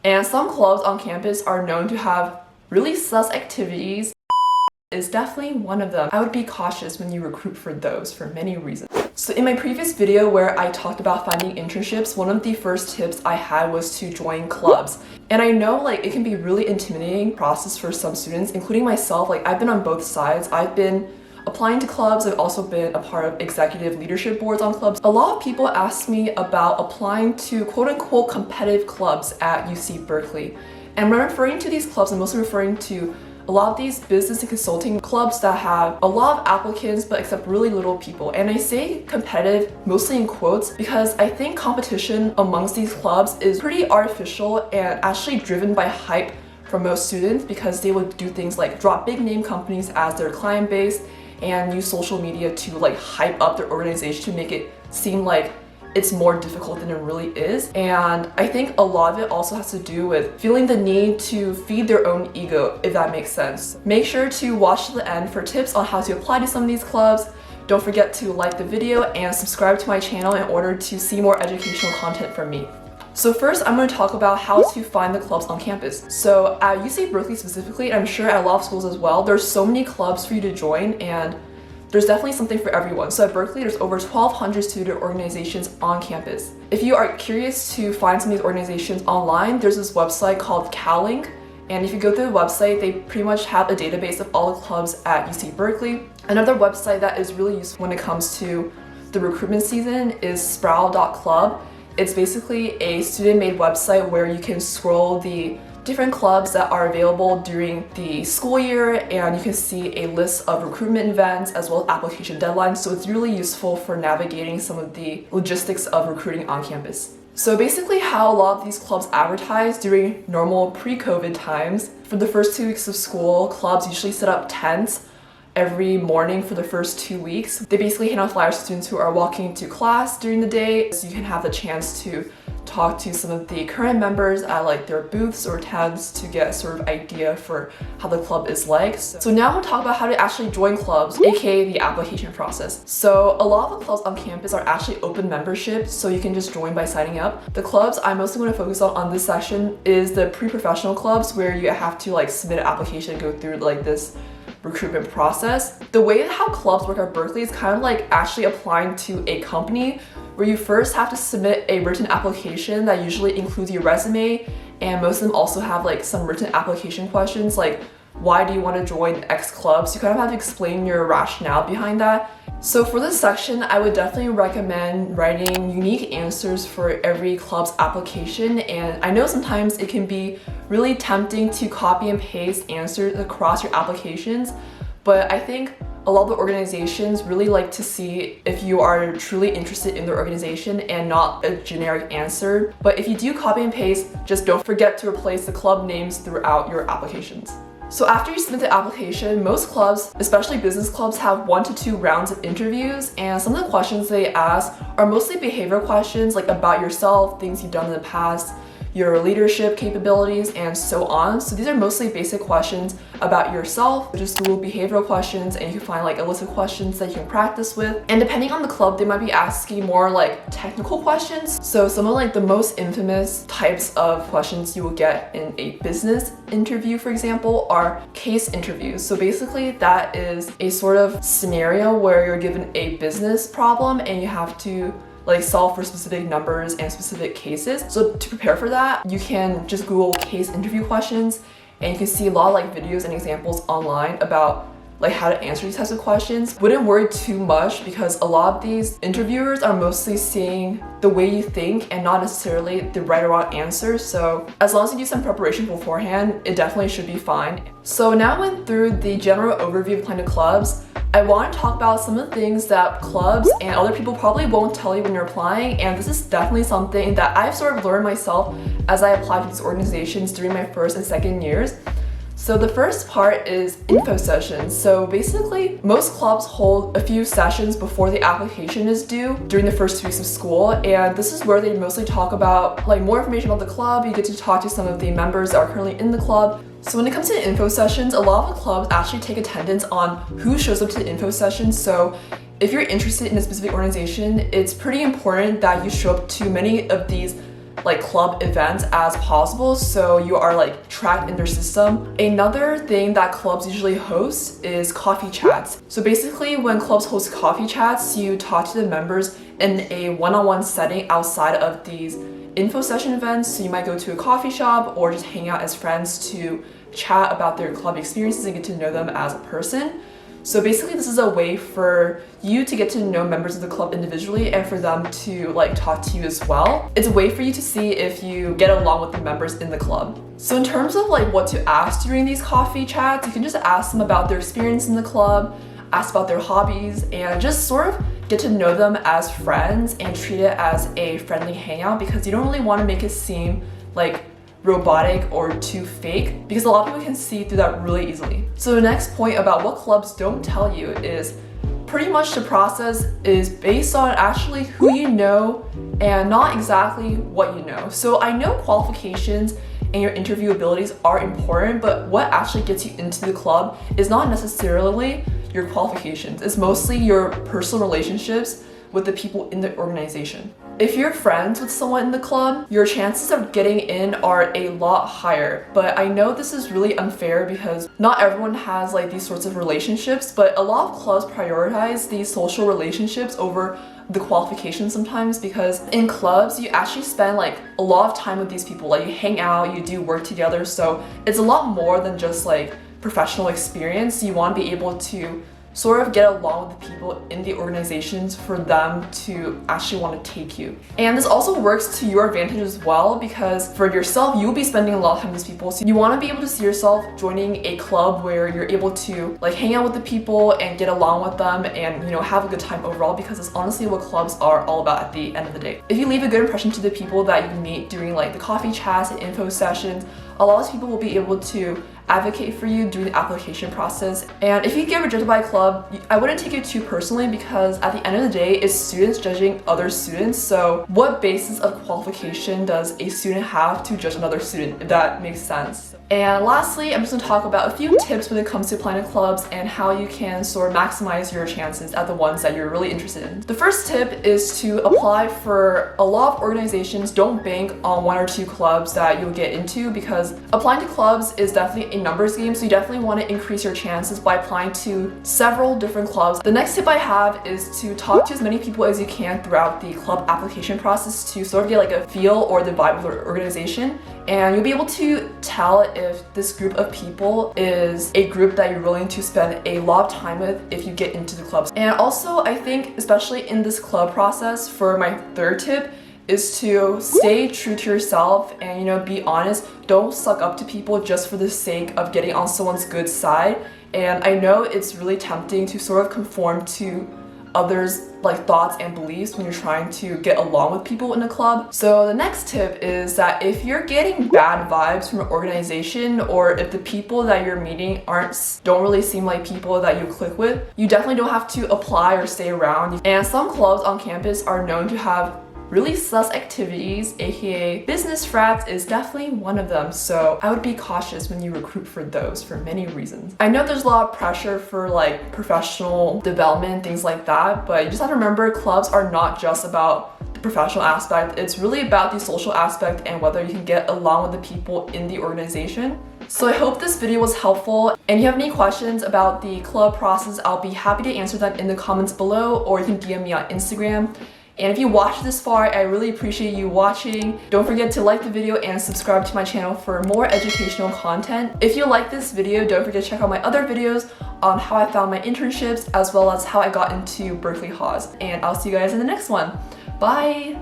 And some clubs on campus are known to have really sus activities. Is definitely one of them. I would be cautious when you recruit for those for many reasons. So in my previous video where I talked about finding internships, one of the first tips I had was to join clubs. And I know it can be really intimidating process for some students, including myself. I've been on both sides. I've been applying to clubs. I've also been a part of executive leadership boards on clubs. A lot of people ask me about applying to quote-unquote competitive clubs at UC Berkeley. And when I'm referring to these clubs, I'm mostly referring to a lot of these business and consulting clubs that have a lot of applicants but accept really little people. And I say competitive mostly in quotes because I think competition amongst these clubs is pretty artificial and actually driven by hype from most students, because they would do things like drop big name companies as their client base and use social media to hype up their organization to make it seem like it's more difficult than it really is. And I think a lot of it also has to do with feeling the need to feed their own ego, if that makes sense. Make sure to watch to the end for tips on how to apply to some of these clubs. Don't forget to like the video and subscribe to my channel in order to see more educational content from me. So first, I'm going to talk about how to find the clubs on campus. So at UC Berkeley specifically, and I'm sure at a lot of schools as well, there's so many clubs for you to join, and there's definitely something for everyone. So at Berkeley, there's over 1,200 student organizations on campus. If you are curious to find some of these organizations online, there's this website called CalLink. And if you go through the website, they pretty much have a database of all the clubs at UC Berkeley. Another website that is really useful when it comes to the recruitment season is sproul.club. It's basically a student-made website where you can scroll the different clubs that are available during the school year, and you can see a list of recruitment events as well as application deadlines. So it's really useful for navigating some of the logistics of recruiting on campus. So basically how a lot of these clubs advertise during normal pre-COVID times. For the first 2 weeks of school, clubs usually set up tents every morning for the first 2 weeks. They basically hand out flyers to students who are walking to class during the day, so you can have the chance to talk to some of the current members at their booths or tents to get sort of idea for how the club is like. So now I'm going to talk about how to actually join clubs, aka the application process. So a lot of the clubs on campus are actually open membership, so you can just join by signing up. The clubs I'm mostly going to focus on this section is the pre-professional clubs, where you have to submit an application and go through this recruitment process. The way how clubs work at Berkeley is kind of actually applying to a company, where you first have to submit a written application that usually includes your resume, and most of them also have some written application questions like, why do you want to join X club? So you kind of have to explain your rationale behind that. So for this section, I would definitely recommend writing unique answers for every club's application. And I know sometimes it can be really tempting to copy and paste answers across your applications, but I think a lot of the organizations really like to see if you are truly interested in their organization and not a generic answer. But if you do copy and paste, just don't forget to replace the club names throughout your applications. So after you submit the application, most clubs, especially business clubs, have 1 to 2 rounds of interviews, and some of the questions they ask are mostly behavioral questions about yourself, things you've done in the past, your leadership capabilities, and so on. So these are mostly basic questions about yourself. Just Google behavioral questions and you can find a list of questions that you can practice with. And depending on the club, they might be asking more technical questions. So some of the most infamous types of questions you will get in a business interview, for example, are case interviews. So basically that is a sort of scenario where you're given a business problem and you have to solve for specific numbers and specific cases. So to prepare for that, you can just Google case interview questions, and you can see a lot of videos and examples online about how to answer these types of questions. Wouldn't worry too much, because a lot of these interviewers are mostly seeing the way you think and not necessarily the right or wrong answer. So as long as you do some preparation beforehand, it definitely should be fine. So now I went through the general overview of applying to clubs. I want to talk about some of the things that clubs and other people probably won't tell you when you're applying, and this is definitely something that I've sort of learned myself as I applied to these organizations during my first and second years. So the first part is info sessions. So basically, most clubs hold a few sessions before the application is due during the first 2 weeks of school, and this is where they mostly talk about more information about the club. You get to talk to some of the members that are currently in the club. So when it comes to info sessions, a lot of the clubs actually take attendance on who shows up to the info sessions. So if you're interested in a specific organization, it's pretty important that you show up to many of these like club events as possible, so you are like tracked in their system. Another thing that clubs usually host is coffee chats. So basically when clubs host coffee chats, you talk to the members in a one-on-one setting outside of these info session events. So you might go to a coffee shop or just hang out as friends to chat about their club experiences and get to know them as a person. So basically this is a way for you to get to know members of the club individually and for them to like talk to you as well. It's a way for you to see if you get along with the members in the club. So in terms of like what to ask during these coffee chats, you can just ask them about their experience in the club, ask about their hobbies, and just sort of get to know them as friends and treat it as a friendly hangout, because you don't really want to make it seem like robotic or too fake, because a lot of people can see through that really easily. So the next point about what clubs don't tell you is pretty much the process is based on actually who you know and not exactly what you know. So I know qualifications and your interview abilities are important, but what actually gets you into the club is not necessarily your qualifications. It's mostly your personal relationships with the people in the organization. If you're friends with someone in the club, your chances of getting in are a lot higher. But I know this is really unfair because not everyone has like these sorts of relationships, but a lot of clubs prioritize these social relationships over the qualifications sometimes, because in clubs you actually spend like a lot of time with these people. Like you hang out, you do work together, so it's a lot more than just like professional experience. You want to be able to sort of get along with the people in the organizations for them to actually want to take you. And this also works to your advantage as well, because for yourself, you'll be spending a lot of time with these people. So you want to be able to see yourself joining a club where you're able to like hang out with the people and get along with them and, you know, have a good time overall, because it's honestly what clubs are all about at the end of the day. If you leave a good impression to the people that you meet during like the coffee chats and info sessions, a lot of people will be able to advocate for you during the application process. And if you get rejected by a club, I wouldn't take it too personally, because at the end of the day, it's students judging other students. So what basis of qualification does a student have to judge another student, if that makes sense? And lastly, I'm just going to talk about a few tips when it comes to applying to clubs and how you can sort of maximize your chances at the ones that you're really interested in. The first tip is to apply for a lot of organizations. Don't bank on one or two clubs that you'll get into, because applying to clubs is definitely a numbers game, so you definitely want to increase your chances by applying to several different clubs. The next tip I have is to talk to as many people as you can throughout the club application process to sort of get like a feel or the vibe of the organization, and you'll be able to tell if this group of people is a group that you're willing to spend a lot of time with if you get into the clubs. And also, I think especially in this club process, for my third tip is to stay true to yourself and, you know, be honest. Don't suck up to people just for the sake of getting on someone's good side. And I know it's really tempting to sort of conform to others' like thoughts and beliefs when you're trying to get along with people in a club. So the next tip is that if you're getting bad vibes from an organization, or if the people that you're meeting don't really seem like people that you click with, you definitely don't have to apply or stay around. And some clubs on campus are known to have really sus activities, aka business frats is definitely one of them, so I would be cautious when you recruit for those for many reasons. I know there's a lot of pressure for like professional development, things like that, but you just have to remember clubs are not just about the professional aspect, it's really about the social aspect and whether you can get along with the people in the organization. So I hope this video was helpful, and if you have any questions about the club process, I'll be happy to answer them in the comments below, or you can DM me on Instagram. And if you watched this far, I really appreciate you watching. Don't forget to like the video and subscribe to my channel for more educational content. If you like this video, don't forget to check out my other videos on how I found my internships, as well as how I got into Berkeley Haas. And I'll see you guys in the next one. Bye!